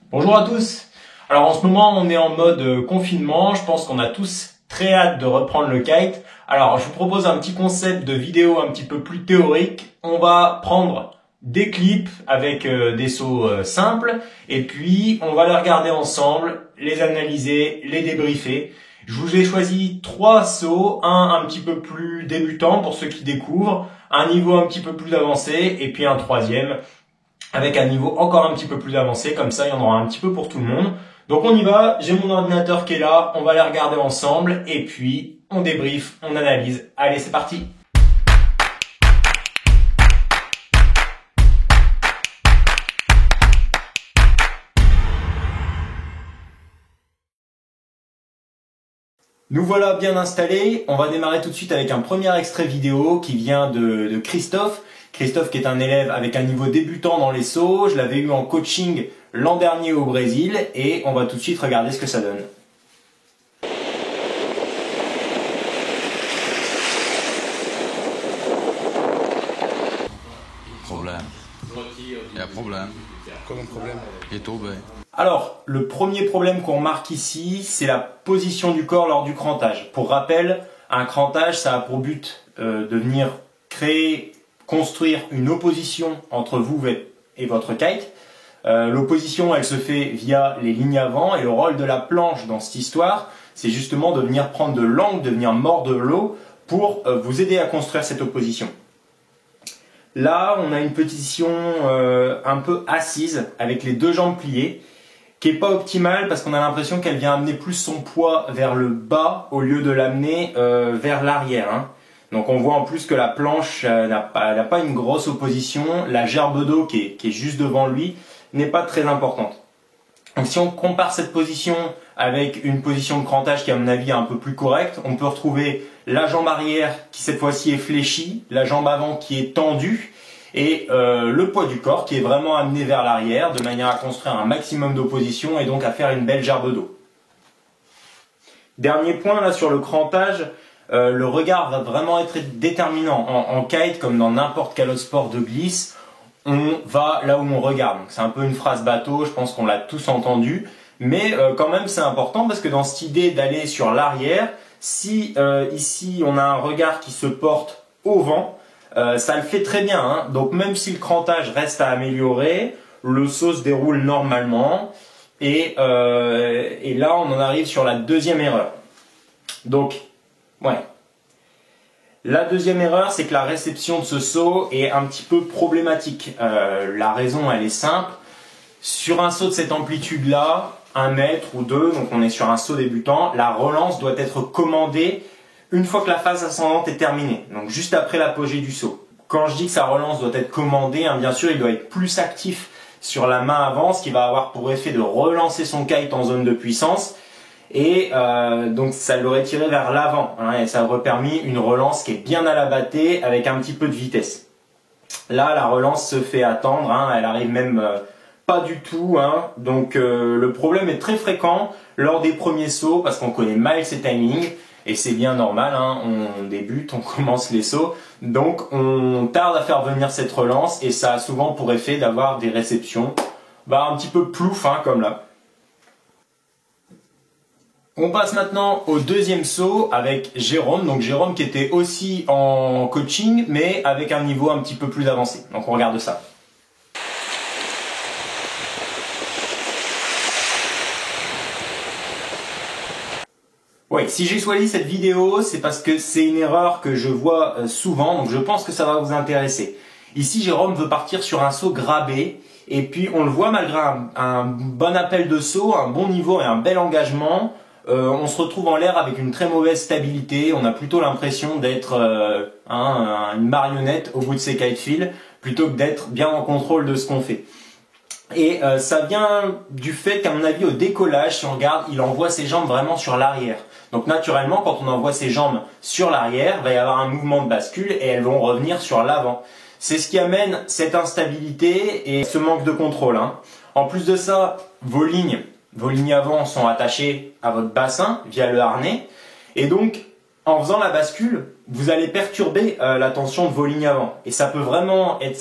Bonjour à tous. Alors en ce moment on est en mode confinement, je pense qu'on a tous très hâte de reprendre le kite. Alors je vous propose un petit concept de vidéo un petit peu plus théorique. On va prendre des clips avec des sauts simples et puis on va les regarder ensemble, les analyser, les débriefer. Je vous ai choisi 3 sauts, un petit peu plus débutant pour ceux qui découvrent, un niveau un petit peu plus avancé et puis un troisième avec un niveau encore un petit peu plus avancé, comme ça il y en aura un petit peu pour tout le monde. Donc on y va, j'ai mon ordinateur qui est là, on va les regarder ensemble et puis on débriefe, on analyse. Allez, c'est parti. Nous voilà bien installés, on va démarrer tout de suite avec un premier extrait vidéo qui vient de Christophe. Christophe qui est un élève avec un niveau débutant dans les sauts, je l'avais eu en coaching l'an dernier au Brésil et on va tout de suite regarder ce que ça donne. Problème. Il y a un problème. Comment problème? Il est tombé. Alors, le premier problème qu'on remarque ici, c'est la position du corps lors du crantage. Pour rappel, un crantage, ça a pour but de venir construire une opposition entre vous et votre kite. L'opposition, elle se fait via les lignes avant et le rôle de la planche dans cette histoire, c'est justement de venir prendre de l'angle, de venir mordre l'eau pour vous aider à construire cette opposition. Là, on a une position un peu assise avec les deux jambes pliées, qui est pas optimale parce qu'on a l'impression qu'elle vient amener plus son poids vers le bas au lieu de l'amener vers l'arrière. Hein. Donc on voit en plus que la planche n'a pas une grosse opposition, la gerbe d'eau qui est juste devant lui n'est pas très importante. Donc si on compare cette position avec une position de crantage qui à mon avis est un peu plus correcte, on peut retrouver la jambe arrière qui cette fois-ci est fléchie, la jambe avant qui est tendue et le poids du corps qui est vraiment amené vers l'arrière de manière à construire un maximum d'opposition et donc à faire une belle gerbe d'eau. Dernier point là sur le crantage, le regard va vraiment être déterminant. En kite comme dans n'importe quel autre sport de glisse, on va là où on regarde. C'est un peu une phrase bateau, je pense qu'on l'a tous entendu, mais quand même c'est important parce que dans cette idée d'aller sur l'arrière, si ici on a un regard qui se porte au vent, ça le fait très bien. Hein. Donc même si le crantage reste à améliorer, le saut se déroule normalement et là on en arrive sur la deuxième erreur. Donc, ouais. La deuxième erreur, c'est que la réception de ce saut est un petit peu problématique. La raison, elle est simple. Sur un saut de cette amplitude-là, 1 mètre ou 2, donc on est sur un saut débutant, la relance doit être commandée une fois que la phase ascendante est terminée, donc juste après l'apogée du saut. Quand je dis que sa relance doit être commandée, hein, bien sûr, il doit être plus actif sur la main avant, ce qui va avoir pour effet de relancer son kite en zone de puissance. Et donc ça l'aurait tiré vers l'avant hein, et ça aurait permis une relance qui est bien à la battée avec un petit peu de vitesse. Là la relance se fait attendre, hein, elle arrive même pas du tout, hein, donc le problème est très fréquent lors des premiers sauts parce qu'on connaît mal ses timings et c'est bien normal, hein, on débute, on commence les sauts, donc on tarde à faire venir cette relance et ça a souvent pour effet d'avoir des réceptions un petit peu plouf hein, comme là. On passe maintenant au deuxième saut avec Jérôme, donc Jérôme qui était aussi en coaching mais avec un niveau un petit peu plus avancé. Donc on regarde ça. Oui, si j'ai choisi cette vidéo, c'est parce que c'est une erreur que je vois souvent, donc je pense que ça va vous intéresser. Ici, Jérôme veut partir sur un saut grabé, et puis on le voit malgré un bon appel de saut, un bon niveau et un bel engagement, on se retrouve en l'air avec une très mauvaise stabilité, on a plutôt l'impression d'être une marionnette au bout de ses kite fils, plutôt que d'être bien en contrôle de ce qu'on fait. Et ça vient du fait qu'à mon avis au décollage, si on regarde, il envoie ses jambes vraiment sur l'arrière. Donc naturellement, quand on envoie ses jambes sur l'arrière, il va y avoir un mouvement de bascule et elles vont revenir sur l'avant. C'est ce qui amène cette instabilité et ce manque de contrôle. Hein. En plus de ça, vos lignes avant sont attachées à votre bassin via le harnais. Et donc, en faisant la bascule, vous allez perturber la tension de vos lignes avant. Et ça peut vraiment être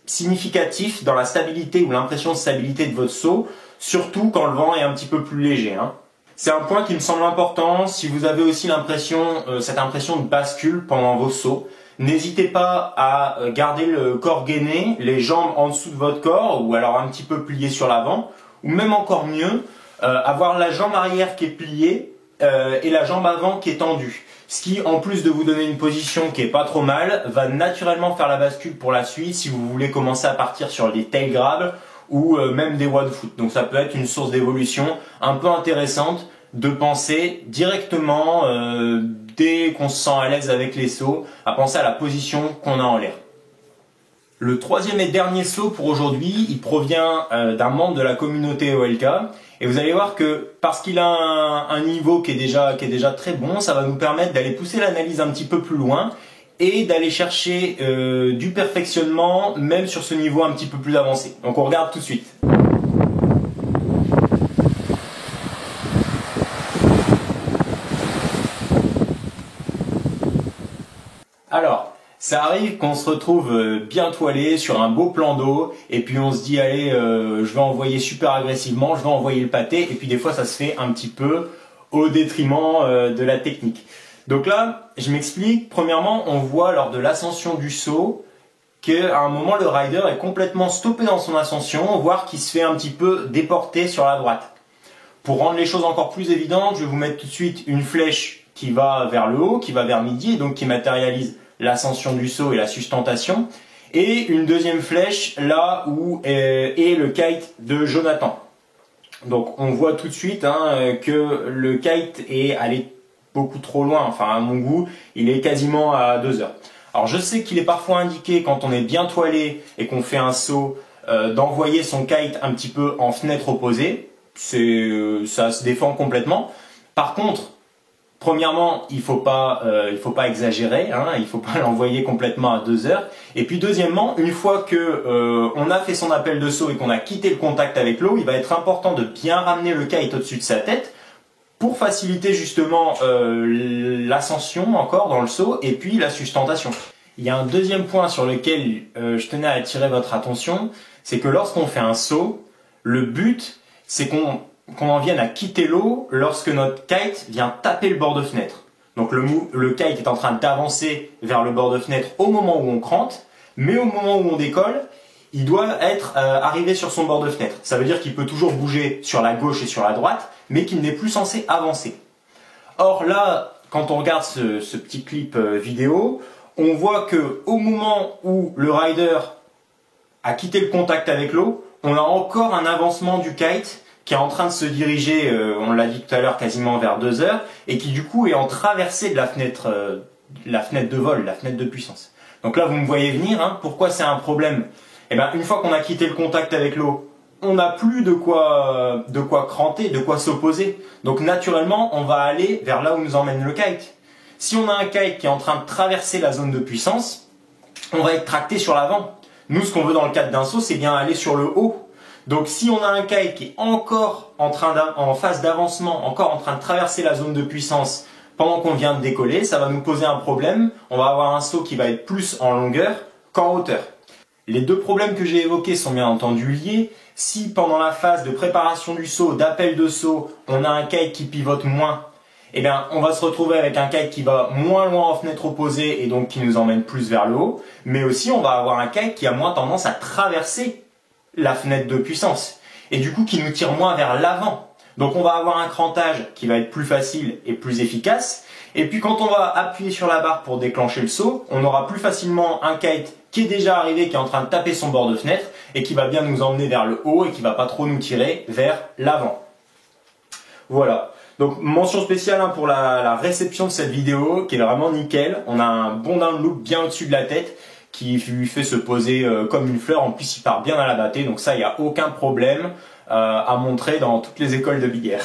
significatif dans la stabilité ou l'impression de stabilité de votre saut surtout quand le vent est un petit peu plus léger, hein. C'est un point qui me semble important si vous avez aussi cette impression de bascule pendant vos sauts. N'hésitez pas à garder le corps gainé, les jambes en dessous de votre corps ou alors un petit peu pliées sur l'avant, ou même encore mieux, avoir la jambe arrière qui est pliée et la jambe avant qui est tendue. Ce qui, en plus de vous donner une position qui est pas trop mal, va naturellement faire la bascule pour la suite si vous voulez commencer à partir sur des tail grabs ou même des one foot. Donc ça peut être une source d'évolution un peu intéressante de penser directement, dès qu'on se sent à l'aise avec les sauts, à penser à la position qu'on a en l'air. Le troisième et dernier saut pour aujourd'hui, il provient d'un membre de la communauté OLK. Et vous allez voir que parce qu'il a un niveau qui est déjà très bon, ça va nous permettre d'aller pousser l'analyse un petit peu plus loin et d'aller chercher du perfectionnement même sur ce niveau un petit peu plus avancé. Donc on regarde tout de suite. Alors, ça arrive qu'on se retrouve bien toilé sur un beau plan d'eau et puis on se dit allez, je vais envoyer super agressivement, je vais envoyer le pâté, et puis des fois ça se fait un petit peu au détriment de la technique. Donc là, je m'explique. Premièrement, on voit lors de l'ascension du saut qu'à un moment le rider est complètement stoppé dans son ascension, voire qu'il se fait un petit peu déporter sur la droite. Pour rendre les choses encore plus évidentes, je vais vous mettre tout de suite une flèche qui va vers le haut, qui va vers midi, et donc qui matérialise l'ascension du saut et la sustentation, et une deuxième flèche là où est le kite de Jonathan. Donc on voit tout de suite que le kite est allé beaucoup trop loin, enfin à mon goût, il est quasiment à 2 heures. Alors je sais qu'il est parfois indiqué quand on est bien toilé et qu'on fait un saut d'envoyer son kite un petit peu en fenêtre opposée, ça se défend complètement. Par contre, premièrement, il faut pas exagérer, il faut pas l'envoyer complètement à 2 heures. Et puis deuxièmement, une fois que on a fait son appel de saut et qu'on a quitté le contact avec l'eau, il va être important de bien ramener le kite au-dessus de sa tête pour faciliter justement l'ascension encore dans le saut et puis la sustentation. Il y a un deuxième point sur lequel je tenais à attirer votre attention, c'est que lorsqu'on fait un saut, le but c'est qu'on en vienne à quitter l'eau lorsque notre kite vient taper le bord de fenêtre. Donc le kite est en train d'avancer vers le bord de fenêtre au moment où on crante, mais au moment où on décolle, il doit être arrivé sur son bord de fenêtre. Ça veut dire qu'il peut toujours bouger sur la gauche et sur la droite, mais qu'il n'est plus censé avancer. Or là, quand on regarde ce petit clip vidéo, on voit que au moment où le rider a quitté le contact avec l'eau, on a encore un avancement du kite qui est en train de se diriger, on l'a dit tout à l'heure, quasiment vers 2 heures, et qui du coup est en traversée de la fenêtre de vol, la fenêtre de puissance. Donc là, vous me voyez venir, pourquoi c'est un problème? Eh bien, une fois qu'on a quitté le contact avec l'eau, on n'a plus de quoi cranter, de quoi s'opposer. Donc naturellement, on va aller vers là où nous emmène le kite. Si on a un kite qui est en train de traverser la zone de puissance, on va être tracté sur l'avant. Nous, ce qu'on veut dans le cadre d'un saut, c'est bien aller sur le haut. Donc si on a un kite qui est encore en phase d'avancement, encore en train de traverser la zone de puissance pendant qu'on vient de décoller, ça va nous poser un problème. On va avoir un saut qui va être plus en longueur qu'en hauteur. Les deux problèmes que j'ai évoqués sont bien entendu liés. Si pendant la phase de préparation du saut, d'appel de saut, on a un kite qui pivote moins, eh bien, on va se retrouver avec un kite qui va moins loin en fenêtre opposée et donc qui nous emmène plus vers le haut. Mais aussi, on va avoir un kite qui a moins tendance à traverser la fenêtre de puissance et du coup qui nous tire moins vers l'avant. Donc on va avoir un crantage qui va être plus facile et plus efficace, et puis quand on va appuyer sur la barre pour déclencher le saut, on aura plus facilement un kite qui est déjà arrivé, qui est en train de taper son bord de fenêtre et qui va bien nous emmener vers le haut et qui va pas trop nous tirer vers l'avant. Voilà. Donc mention spéciale pour la réception de cette vidéo qui est vraiment nickel. On a un bon download bien au-dessus de la tête qui lui fait se poser comme une fleur. En plus, il part bien à la battée, donc ça, il n'y a aucun problème à montrer dans toutes les écoles de Big Air.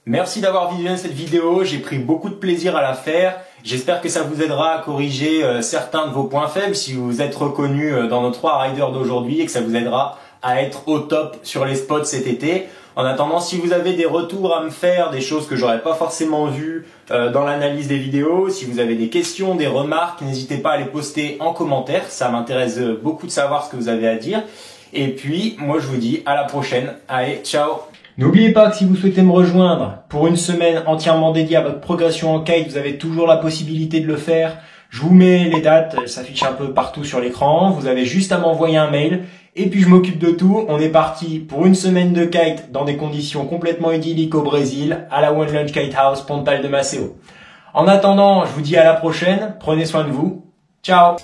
Merci d'avoir visionné cette vidéo, j'ai pris beaucoup de plaisir à la faire. J'espère que ça vous aidera à corriger certains de vos points faibles si vous êtes reconnu dans nos 3 riders d'aujourd'hui et que ça vous aidera à être au top sur les spots cet été. En attendant, si vous avez des retours à me faire, des choses que j'aurais pas forcément vues dans l'analyse des vidéos, si vous avez des questions, des remarques, n'hésitez pas à les poster en commentaire. Ça m'intéresse beaucoup de savoir ce que vous avez à dire. Et puis, moi je vous dis à la prochaine. Allez, ciao! N'oubliez pas que si vous souhaitez me rejoindre pour une semaine entièrement dédiée à votre progression en kite, vous avez toujours la possibilité de le faire. Je vous mets les dates, elles s'affichent un peu partout sur l'écran. Vous avez juste à m'envoyer un mail et puis je m'occupe de tout. On est parti pour une semaine de kite dans des conditions complètement idylliques au Brésil, à la One Lunch Kite House Pontal de Maceo. En attendant, je vous dis à la prochaine. Prenez soin de vous. Ciao!